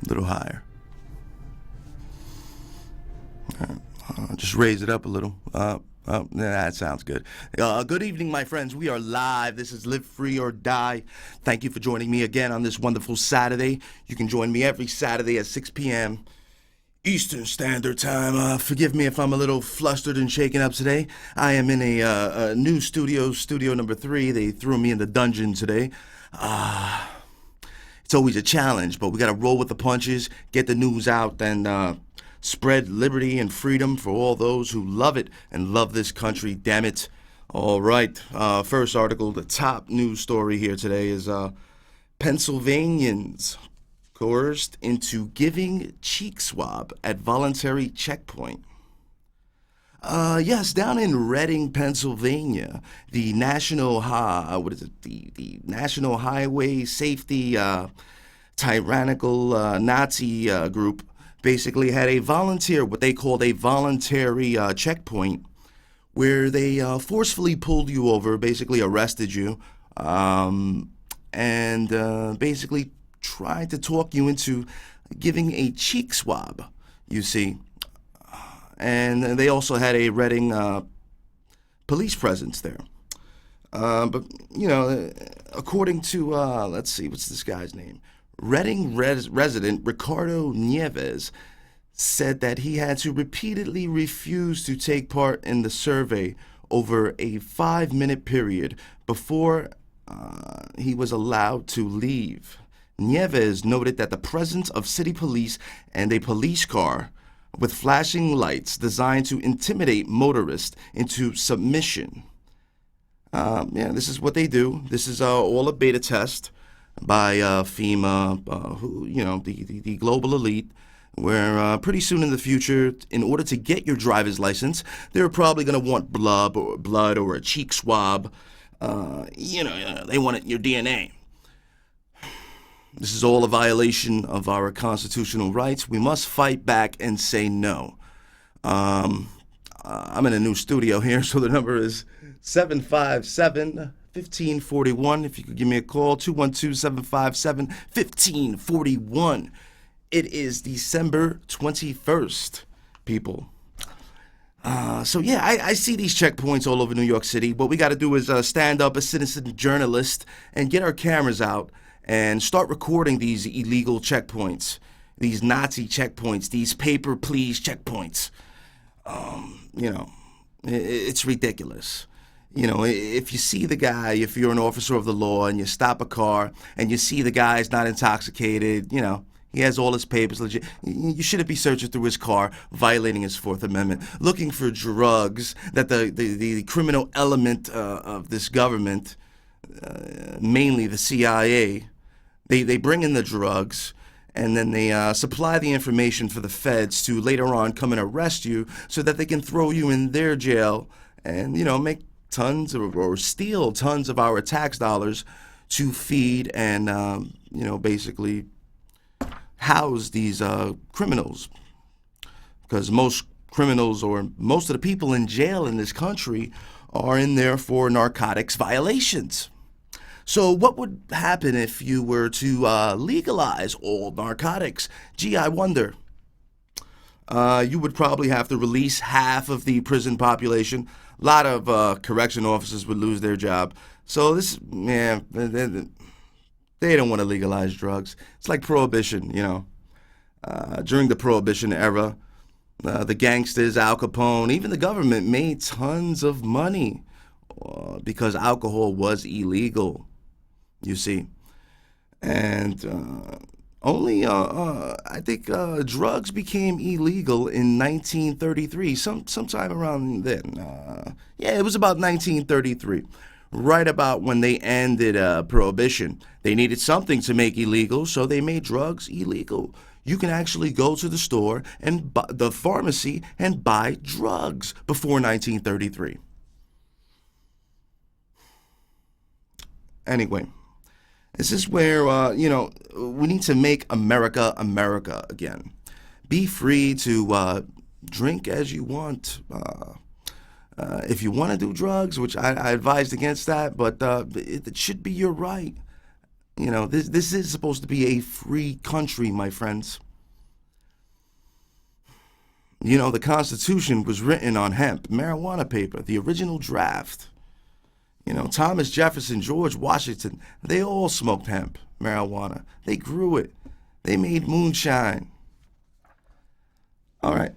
A little higher. Just raise it up a little. That sounds good. Good evening, my friends. We are live. This is Live Free or Die. Thank you for joining me again on this wonderful Saturday. You can join me every Saturday at 6 p.m. Eastern Standard Time. Forgive me if I'm a little flustered and shaken up today. I am in a new studio number 3. They threw me in the dungeon today. It's always a challenge, but we got to roll with the punches, get the news out, and spread liberty and freedom for all those who love it and love this country, damn it. All right, first article, the top news story here today is Pennsylvanians coerced into giving cheek swab at voluntary checkpoint. Yes, down in Reading, Pennsylvania, the National the National Highway Safety Tyrannical Nazi group basically had what they called a voluntary checkpoint, where they forcefully pulled you over, basically arrested you, and basically tried to talk you into giving a cheek swab, you see. And they also had a Reading police presence there. But, according to, let's see, what's this guy's name? Reading resident Ricardo Nieves said that he had to repeatedly refuse to take part in the survey over a 5-minute period before he was allowed to leave. Nieves noted that the presence of city police and a police car with flashing lights designed to intimidate motorists into submission. This is what they do. This is all a beta test by FEMA, the global elite, where pretty soon in the future, in order to get your driver's license, they're probably going to want blood or a cheek swab. They want your DNA. This is all a violation of our constitutional rights. We must fight back and say no. I'm in a new studio here, so the number is 757-1541. If you could give me a call, 212-757-1541. It is December 21st, people. I see these checkpoints all over New York City. What we got to do is stand up as citizen journalists and get our cameras out and start recording these illegal checkpoints, these Nazi checkpoints, these paper please checkpoints. It's ridiculous. If you see the guy, if you're an officer of the law and you stop a car and you see the guy's not intoxicated, he has all his papers legit, you shouldn't be searching through his car, violating his Fourth Amendment, looking for drugs that the criminal element of this government, mainly the CIA, they bring in the drugs, and then they supply the information for the feds to later on come and arrest you so that they can throw you in their jail and, make tons or steal tons of our tax dollars to feed and, basically house these criminals. Because most criminals or most of the people in jail in this country are in there for narcotics violations. So what would happen if you were to legalize all narcotics? Gee, I wonder. You would probably have to release half of the prison population. A lot of correction officers would lose their job. So they don't want to legalize drugs. It's like Prohibition, During the Prohibition era, the gangsters, Al Capone, even the government made tons of money because alcohol was illegal. You see, and I think drugs became illegal in 1933, sometime around then. It was about 1933, right about when they ended Prohibition. They needed something to make illegal, so they made drugs illegal. You can actually go to the store and the pharmacy and buy drugs before 1933. Anyway. This is where, we need to make America, America again. Be free to drink as you want. If you want to do drugs, which I advised against that, but it should be your right. This is supposed to be a free country, my friends. The Constitution was written on hemp, marijuana paper, the original draft. Thomas Jefferson, George Washington, they all smoked hemp, marijuana. They grew it. They made moonshine. All right,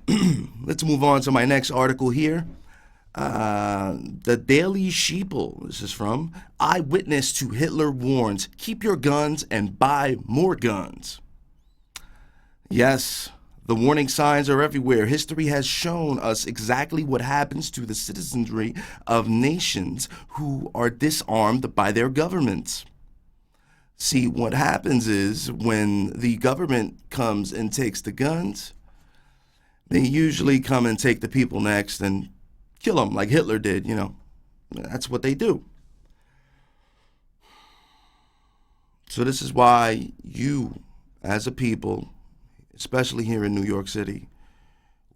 let's move on to my next article here. The Daily Sheeple, this is from Eyewitness to Hitler warns, keep your guns and buy more guns. Yes, the warning signs are everywhere. History has shown us exactly what happens to the citizenry of nations who are disarmed by their governments. See, what happens is when the government comes and takes the guns, they usually come and take the people next and kill them like Hitler did, That's what they do. So this is why you, as a people, especially here in New York City,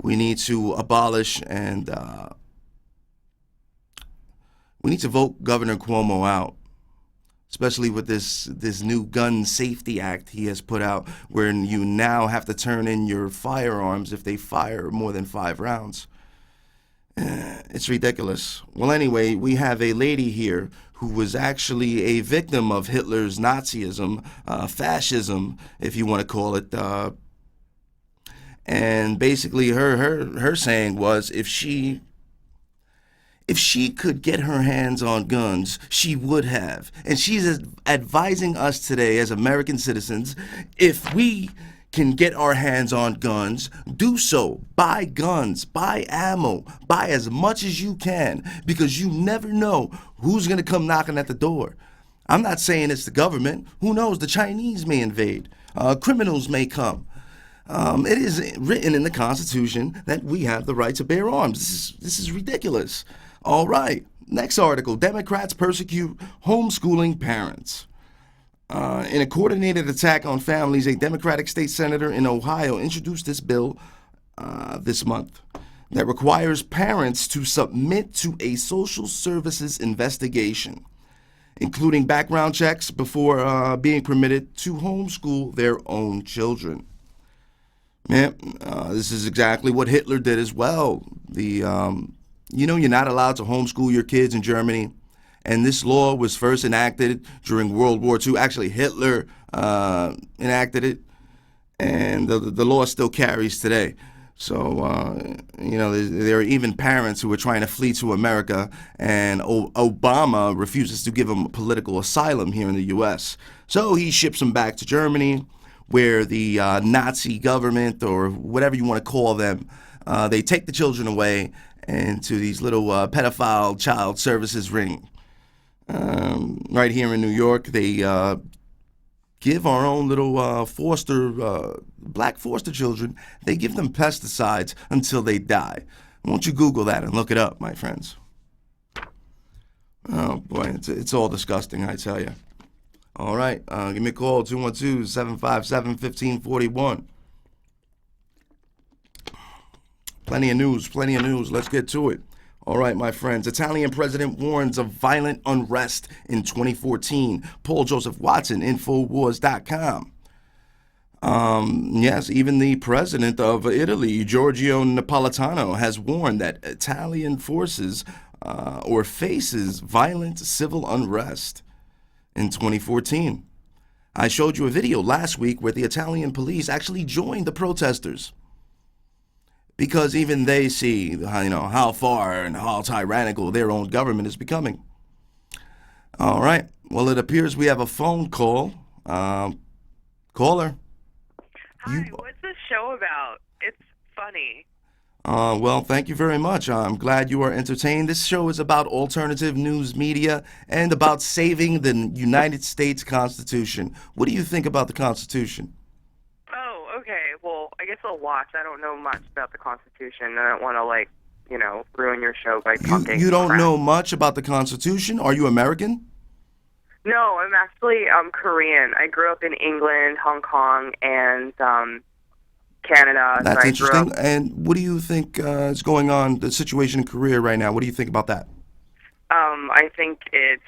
we need to abolish and we need to vote Governor Cuomo out, especially with this new Gun Safety Act he has put out, where you now have to turn in your firearms if they fire more than 5 rounds. It's ridiculous. Well, anyway, we have a lady here who was actually a victim of Hitler's Nazism, fascism, if you want to call it. And basically her saying was if she could get her hands on guns, she would have. And she's advising us today as American citizens, if we can get our hands on guns, do so. Buy guns, buy ammo, buy as much as you can, because you never know who's going to come knocking at the door. I'm not saying it's the government. Who knows? The Chinese may invade. Criminals may come. It is written in the Constitution that we have the right to bear arms. This is ridiculous. All right, next article. Democrats persecute homeschooling parents. In a coordinated attack on families, a Democratic state senator in Ohio introduced this bill this month that requires parents to submit to a social services investigation, including background checks before being permitted to homeschool their own children. Yeah, this is exactly what Hitler did as well. You're not allowed to homeschool your kids in Germany. And this law was first enacted during World War II. Actually, Hitler enacted it, and the law still carries today. So, there are even parents who are trying to flee to America, and Obama refuses to give them political asylum here in the U.S. So he ships them back to Germany, where the Nazi government, or whatever you want to call them, they take the children away into these little pedophile child services ring. Right here in New York, they give our own little black foster children, they give them pesticides until they die. Won't you Google that and look it up, my friends? Oh, boy, it's all disgusting, I tell you. All right, give me a call, 212-757-1541. Plenty of news. Let's get to it. All right, my friends. Italian president warns of violent unrest in 2014. Paul Joseph Watson, Infowars.com. Yes, even the president of Italy, Giorgio Napolitano, has warned that Italian forces faces violent civil unrest in 2014. I showed you a video last week where the Italian police actually joined the protesters, because even they see, how far and how tyrannical their own government is becoming. All right. Well, it appears we have a phone call. Caller. Hi, what's this show about? It's funny. Well, thank you very much. I'm glad you are entertained. This show is about alternative news media and about saving the United States Constitution. What do you think about the Constitution? Okay, well, I guess I'll watch. I don't know much about the Constitution. I don't want to, ruin your show by talking. You don't know much about the Constitution? Are you American? No, I'm actually Korean. I grew up in England, Hong Kong, and Canada. That's interesting. And what do you think is going on, the situation in Korea right now? What do you think about that? I think it's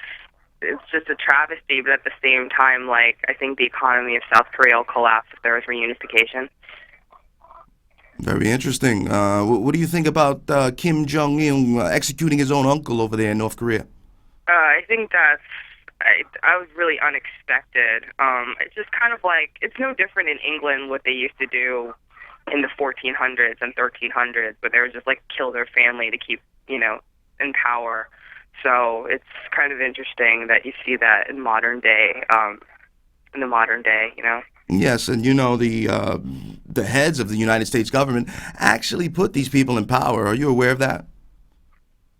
it's just a travesty. But at the same time, like, I think the economy of South Korea will collapse if there was reunification. Very interesting. What do you think about Kim Jong-un executing his own uncle over there in North Korea? I think I was really unexpected. It's just kind of like, it's no different in England what they used to do in the 1400s and 1300s, but they would just like kill their family to keep, in power. So it's kind of interesting that you see that in modern day, Yes, and the heads of the United States government actually put these people in power. Are you aware of that?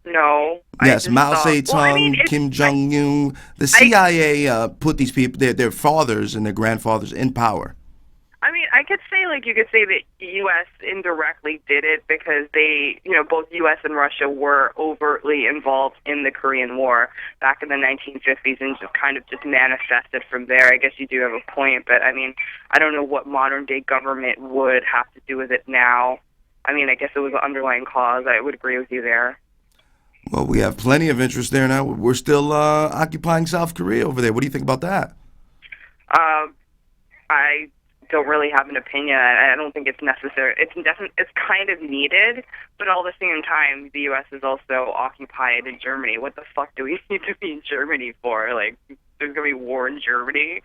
No. Yes, Mao Zedong, Kim Jong-un. The CIA put these people, their fathers and their grandfathers, in power. I mean, you could say that the U.S. indirectly did it because they, both U.S. and Russia were overtly involved in the Korean War back in the 1950s and just kind of just manifested from there. I guess you do have a point, but I mean, I don't know what modern day government would have to do with it now. I mean, I guess it was an underlying cause. I would agree with you there. Well, we have plenty of interest there now. We're still occupying South Korea over there. What do you think about that? I don't really have an opinion. I don't think it's necessary. It's kind of needed, but all at the same time, the U.S. is also occupied in Germany. What the fuck do we need to be in Germany for? Like, there's gonna be war in Germany.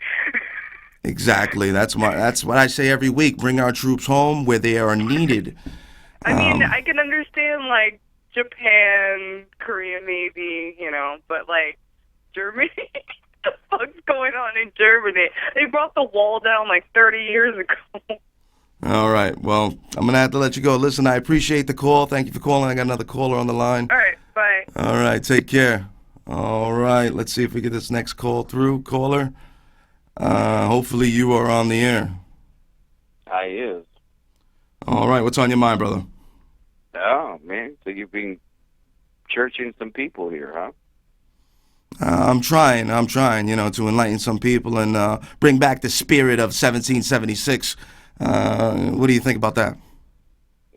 Exactly. That's what I say every week. Bring our troops home where they are needed. I mean, I can understand like Japan, Korea, maybe, but like Germany. What the fuck's going on in Germany? They brought the wall down like 30 years ago. All right. Well, I'm going to have to let you go. Listen, I appreciate the call. Thank you for calling. I got another caller on the line. All right. Bye. All right. Take care. All right. Let's see if we get this next call through. Caller, hopefully you are on the air. I is. All right. What's on your mind, brother? Oh, man. So you've been churching some people here, huh? I'm trying, to enlighten some people and bring back the spirit of 1776. What do you think about that?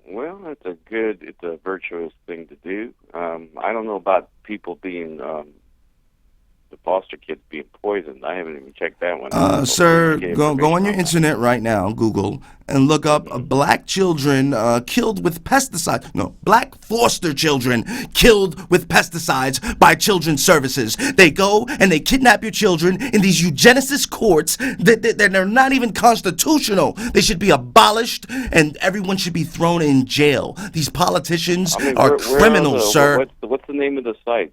Well, it's a virtuous thing to do. I don't know about people being, the foster kids being poisoned. I haven't even checked that one. Sir, go on your internet right now, Google, and look up black children killed with pesticides. No, black foster children killed with pesticides by Children's Services. They go and they kidnap your children in these eugenicist courts that they're not even constitutional. They should be abolished and everyone should be thrown in jail. These politicians are criminals, sir. What's the name of the site?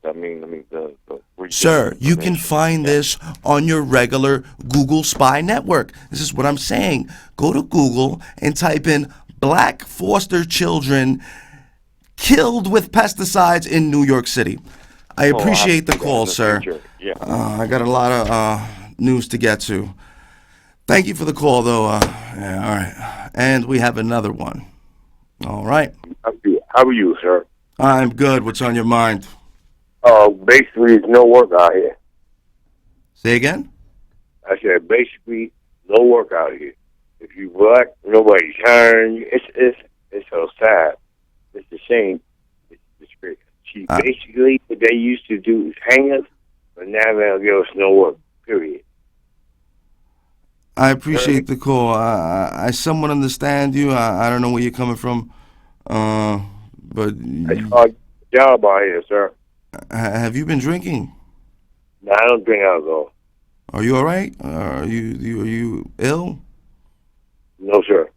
Sir, you can find this on your regular Google spy network. This is what I'm saying. Go to Google and type in black foster children killed with pesticides in New York City. I appreciate the call, sir. Yeah. I got a lot of news to get to. Thank you for the call, though. Yeah, all right. And we have another one. All right. How are you, sir? I'm good. What's on your mind? Basically, it's no work out here. Say again? I said, basically, no work out here. If you black, nobody's hiring you. It's so sad. It's a shame. It's great. Basically, what they used to do is hang us, but now they'll give us no work, period. I appreciate the call. I somewhat understand you. I don't know where you're coming from, but It's a hard job out here, sir. Have you been drinking? No, I don't drink alcohol. Are you all right? Are you ill? No, sir.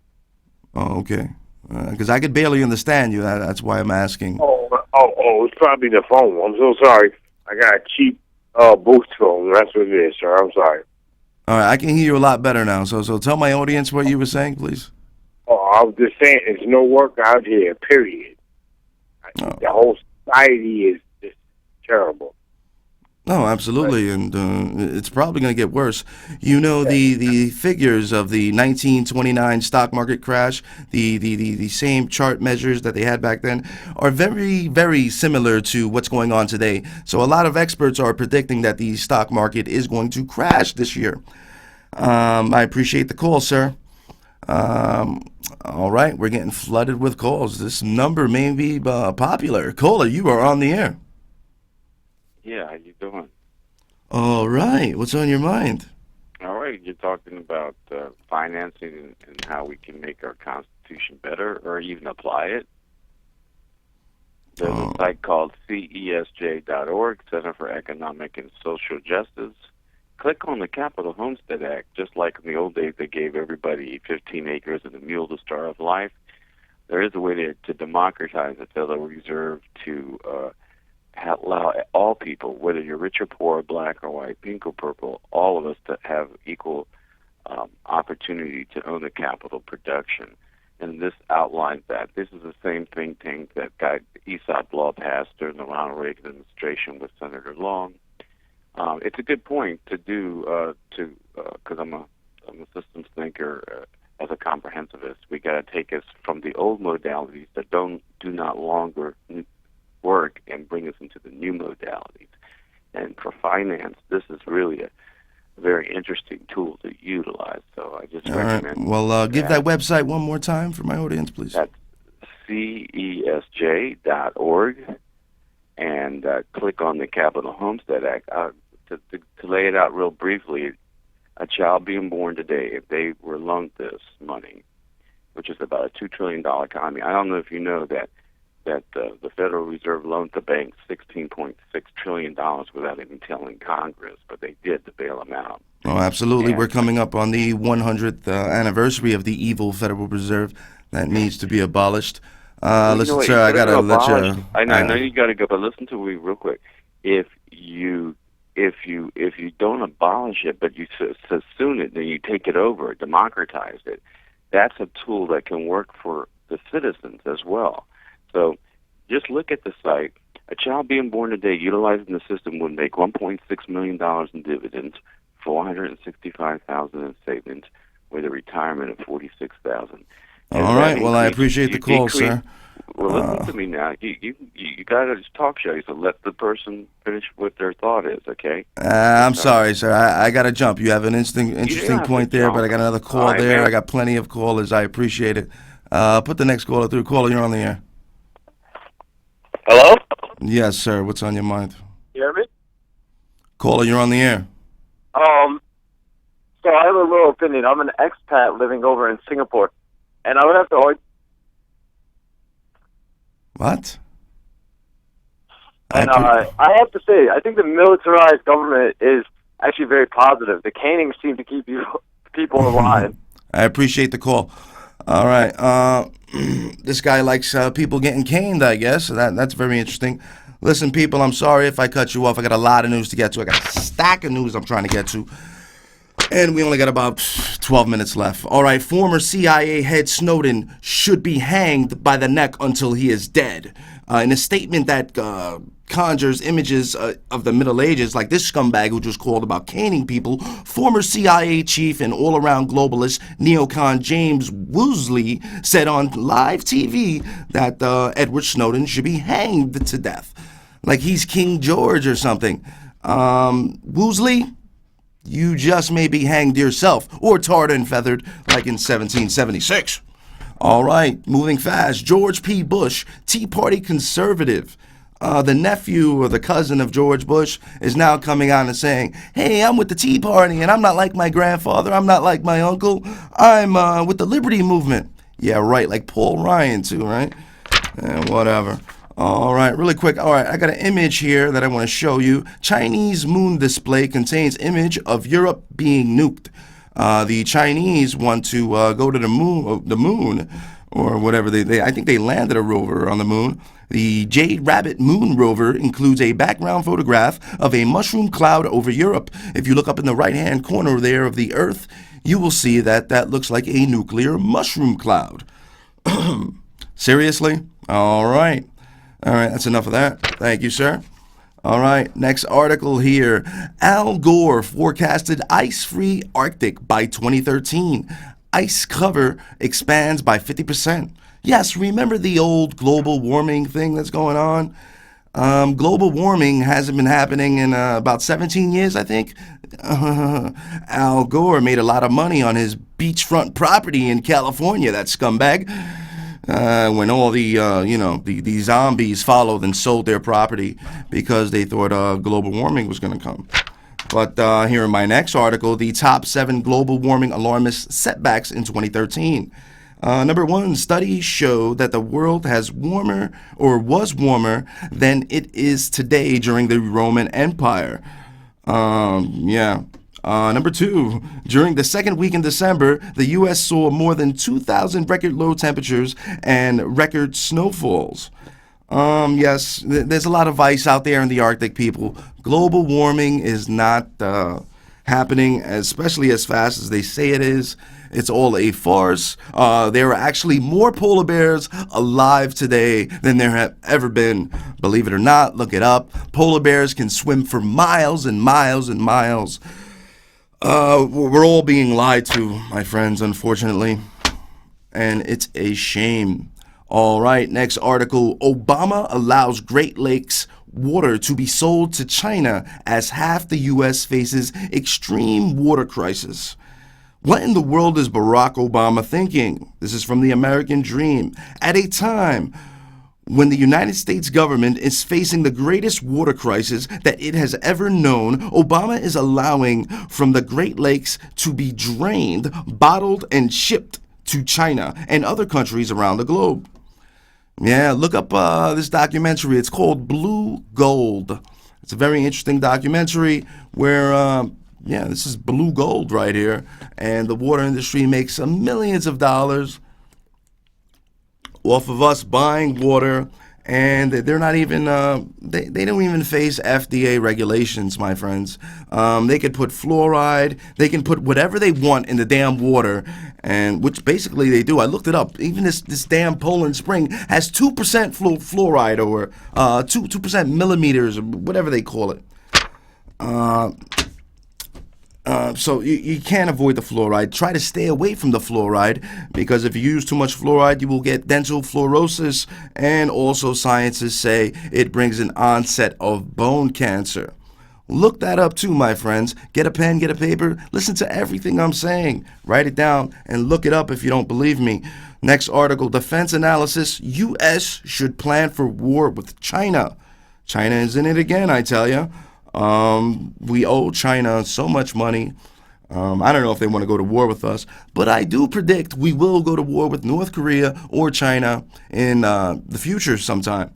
Oh, okay. Because I could barely understand you. That's why I'm asking. Oh, it's probably the phone. I'm so sorry. I got a cheap booth phone. That's what it is, sir. I'm sorry. All right, I can hear you a lot better now. So tell my audience what you were saying, please. Oh, I was just saying, there's no work out here, period. Oh. The whole society is just terrible. No, absolutely, and it's probably going to get worse. You know, the figures of the 1929 stock market crash, the same chart measures that they had back then, are very, very similar to what's going on today. So a lot of experts are predicting that the stock market is going to crash this year. I appreciate the call, sir. All right, we're getting flooded with calls. This number may be popular. Caller, you are on the air. Yeah, how you doing? All right. What's on your mind? All right, you're talking about financing and how we can make our Constitution better or even apply it. There's a site called CESJ.org, Center for Economic and Social Justice. Click on the Capital Homestead Act. Just like in the old days, they gave everybody 15 acres and a mule to start off life. There is a way to democratize the Federal Reserve to allow all people, whether you're rich or poor, black or white, pink or purple, all of us to have equal opportunity to own the capital production. And this outlines that. This is the same think tank that got ESOP law passed during the Ronald Reagan administration with Senator Long. It's a good point to do, because I'm a systems thinker as a comprehensivist. We got to take us from the old modalities that do not longer work and bring us into the new modalities. And for finance, this is really a very interesting tool to utilize. So I just recommend. All right. Well, give that website one more time for my audience, please. That's CESJ.org, and click on the Capital Homestead Act. To lay it out real briefly, a child being born today, if they were loaned this money, which is about a $2 trillion economy, I don't know if you know that the Federal Reserve loaned the banks $16.6 trillion without even telling Congress, but they did to bail them out. Oh, absolutely. We're coming up on the 100th anniversary of the evil Federal Reserve that needs to be abolished. Listen, sir, I gotta let you. I know you gotta go, but listen to me real quick. If you don't abolish it, but you sassoon it, then you take it over, democratize it. That's a tool that can work for the citizens as well. So just look at the site. A child being born today utilizing the system would make $1.6 million in dividends, $465,000 in savings, with a retirement of $46,000. All right. Well, I appreciate the call, sir. Well, listen to me now. You got to talk show. So let the person finish what their thought is, okay? I'm sorry, sir. I got to jump. You have an interesting point there, but I got another call there. Man. I got plenty of callers. I appreciate it. Put the next caller through. Caller, you're on the air. Hello? Yes, sir. What's on your mind? You hear me? Caller, you're on the air. So I have a little opinion. I'm an expat living over in Singapore, and I would have to argue. What? And I have to say, I think the militarized government is actually very positive. The canings seem to keep people alive. I appreciate the call. All right. This guy likes people getting caned, I guess. That's very interesting. Listen, people, I'm sorry if I cut you off. I got a lot of news to get to. I got a stack of news I'm trying to get to. And we only got about 12 minutes left. All right, former CIA head Snowden should be hanged by the neck until he is dead. In a statement that conjures images of the Middle Ages, like this scumbag who just called about caning people, former CIA chief and all-around globalist neocon James Woosley said on live TV that Edward Snowden should be hanged to death. Like he's King George or something. Woosley? You just may be hanged yourself, or tarred and feathered like in 1776. All right, moving fast. George P. Bush, Tea Party conservative. The nephew or the cousin of George Bush is now coming out and saying, hey, I'm with the Tea Party, and I'm not like my grandfather. I'm not like my uncle. I'm with the Liberty Movement. Yeah, right, like Paul Ryan, too, right? Whatever. All right, really quick. All right, I got an image here that I want to show you. Chinese moon display contains image of Europe being nuked. The Chinese want to go to the moon, or whatever. I think they landed a rover on the moon. The Jade Rabbit Moon rover includes a background photograph of a mushroom cloud over Europe. If you look up in the right-hand corner there of the Earth, you will see that looks like a nuclear mushroom cloud. Seriously? All right. All right, that's enough of that. Thank you, sir. All right, next article here. Al Gore forecasted ice-free Arctic by 2013. Ice cover expands by 50%. Yes, remember the old global warming thing that's going on? Global warming hasn't been happening in about 17 years, I think. Al Gore made a lot of money on his beachfront property in California, that scumbag. When all the zombies followed and sold their property because they thought global warming was going to come. But here in my next article, the top 7 global warming alarmist setbacks in 2013. Number 1, studies show that the world has warmer or was warmer than it is today during the Roman Empire. Number 2, during the second week in December, the U.S. saw more than 2,000 record low temperatures and record snowfalls. Yes, there's a lot of ice out there in the Arctic, people. Global warming is not happening, especially as fast as they say it is. It's all a farce. There are actually more polar bears alive today than there have ever been. Believe it or not, look it up. Polar bears can swim for miles and miles and miles. We're all being lied to, my friends, unfortunately. And it's a shame. All right, next article. Obama allows Great Lakes water to be sold to China as half the U.S. faces extreme water crisis. What in the world is Barack Obama thinking? This is from the American Dream. At a time when the United States government is facing the greatest water crisis that it has ever known, Obama is allowing from the Great Lakes to be drained, bottled, and shipped to China and other countries around the globe. Yeah, look up this documentary. It's called Blue Gold. It's a very interesting documentary where, this is blue gold right here. And the water industry makes millions of dollars off of us buying water. And they're not even, they don't even face FDA regulations, my friends. They could put fluoride, they can put whatever they want in the damn water, and which basically they do. I looked it up. Even this damn Poland Spring has 2% fluoride, or 2% millimeters, or whatever they call it. So you can't avoid the fluoride. Try to stay away from the fluoride, because if you use too much fluoride, you will get dental fluorosis, and also scientists say it brings an onset of bone cancer. Look that up too, my friends. Get a pen, get a paper, listen to everything I'm saying. Write it down and look it up if you don't believe me. Next article, defense analysis. U.S. should plan for war with China. China is in it again, I tell you. We owe China so much money. I don't know if they want to go to war with us, but I do predict we will go to war with North Korea or China in the future sometime.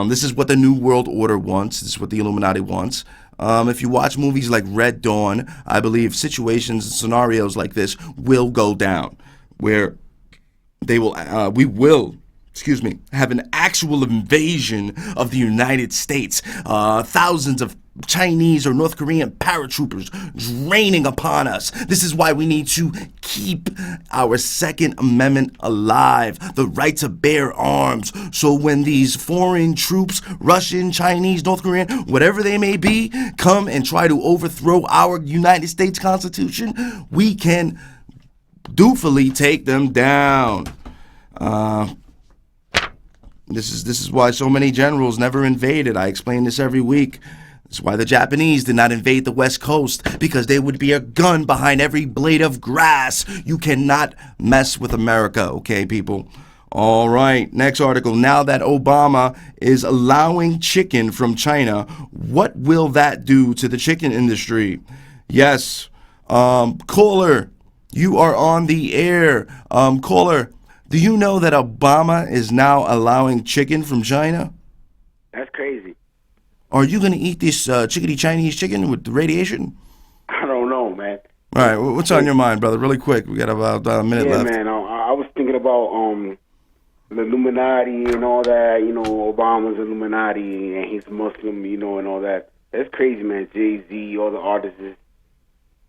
This is what the New World Order wants. This is what the Illuminati wants. If you watch movies like Red Dawn, I believe situations and scenarios like this will go down, where we will have an actual invasion of the United States. Thousands of Chinese or North Korean paratroopers draining upon us. This is why we need to keep our Second Amendment alive, the right to bear arms. So when these foreign troops, Russian, Chinese, North Korean, whatever they may be, come and try to overthrow our United States Constitution, we can dutifully take them down. This is why so many generals never invaded. I explain this every week. It's why the Japanese did not invade the West Coast, because there would be a gun behind every blade of grass. You cannot mess with America, okay, people? All right, next article. Now that Obama is allowing chicken from China, what will that do to the chicken industry? Yes, caller, you are on the air. Caller, do you know that Obama is now allowing chicken from China? That's crazy. Are you going to eat this chickadee Chinese chicken with the radiation? I don't know, man. All right, what's on your mind, brother? Really quick. We got about a minute left. Yeah, man. I was thinking about the Illuminati and all that. You know, Obama's Illuminati and he's Muslim, you know, and all that. That's crazy, man. JayZ, all the artists.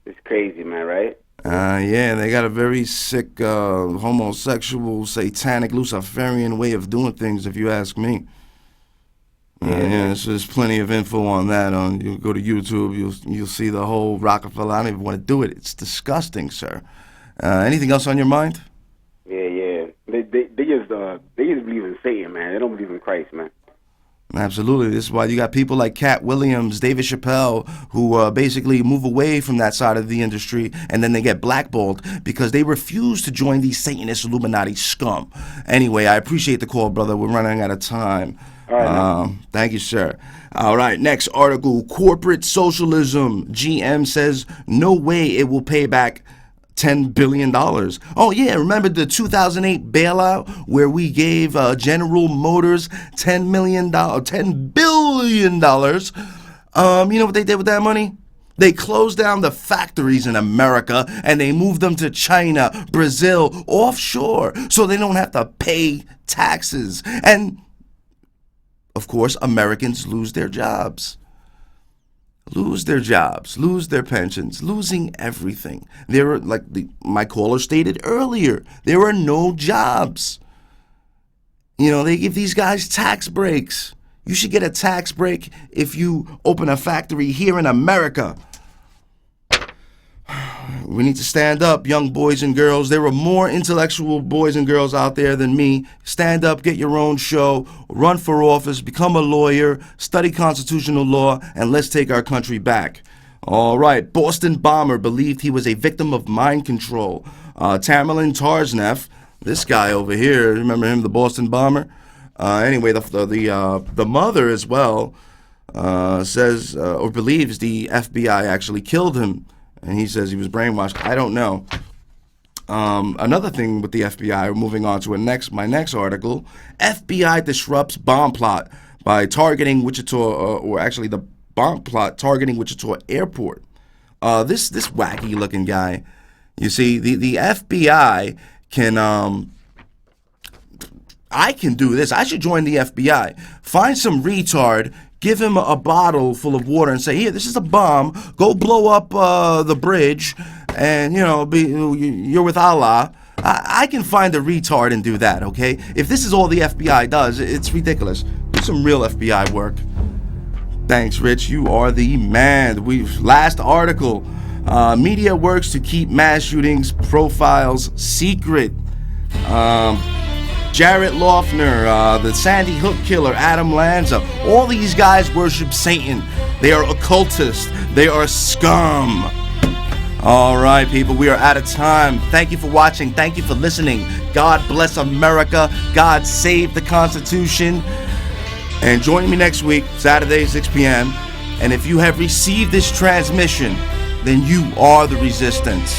It's crazy, man, right? Yeah, they got a very sick, homosexual, satanic, Luciferian way of doing things, if you ask me. Yeah, so there's plenty of info on that. You go to YouTube, you'll see the whole Rockefeller. I don't even want to do it. It's disgusting, sir. Anything else on your mind? Yeah. They just believe in Satan, man. They don't believe in Christ, man. Absolutely. This is why you got people like Cat Williams, David Chappelle, who basically move away from that side of the industry, and then they get blackballed because they refuse to join these Satanist Illuminati scum. Anyway, I appreciate the call, brother. We're running out of time. All right. Now. Thank you, sir. All right, next article, corporate socialism. GM says no way it will pay back $10 billion. Oh, yeah, remember the 2008 bailout where we gave General Motors $10 billion? You know what they did with that money? They closed down the factories in America and they moved them to China, Brazil, offshore, so they don't have to pay taxes. And, of course, Americans lose their jobs. Lose their jobs, lose their pensions, losing everything. There are, like my caller stated earlier, there are no jobs. You know, they give these guys tax breaks. You should get a tax break if you open a factory here in America. We need to stand up, young boys and girls. There are more intellectual boys and girls out there than me. Stand up, get your own show, run for office, become a lawyer, study constitutional law, and let's take our country back. All right, Boston bomber believed he was a victim of mind control. Tamerlan Tarzneff, this guy over here, remember him, the Boston bomber? Anyway, the mother as well says or believes the FBI actually killed him, and he says he was brainwashed. I don't know. Another thing with the FBI, moving on to my next article, FBI disrupts bomb plot by targeting Wichita, or actually the bomb plot targeting Wichita Airport. This wacky looking guy, you see, the FBI can I can do this. I should join the FBI. Find some retard, give him a bottle full of water and say, here, this is a bomb. Go blow up the bridge and, you know, you're with Allah. I can find a retard and do that, okay? If this is all the FBI does, it's ridiculous. Do some real FBI work. Thanks, Rich. You are the man. Last article. Media works to keep mass shootings profiles secret. Jared Loughner, the Sandy Hook killer, Adam Lanza, all these guys worship Satan. They are occultists. They are scum. All right, people, we are out of time. Thank you for watching. Thank you for listening. God bless America. God save the Constitution. And join me next week, Saturday, 6 p.m. And if you have received this transmission, then you are the resistance.